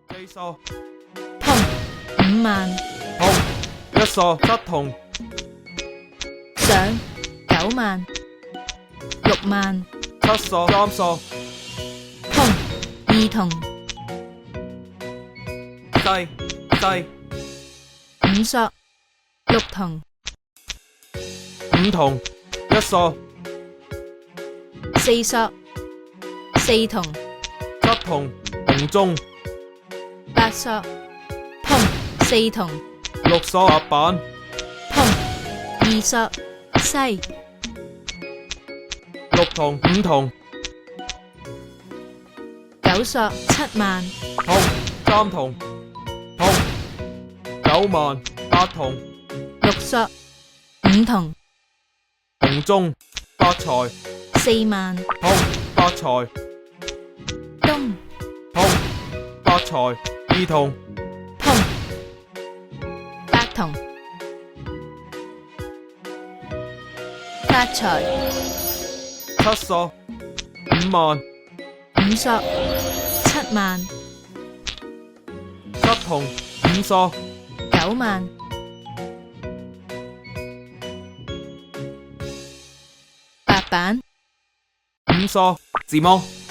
計數同5萬，同一數則同上9萬6萬，七數三數同2同四5索6同五同一數4索4同則同同中8索同4同六數合板同2索西六同五同9索7萬同三同同9萬8同6索5同同中發財4萬同發財東同發財二同同8同發財七數5萬5索7萬則同五數9萬白板五數字幕。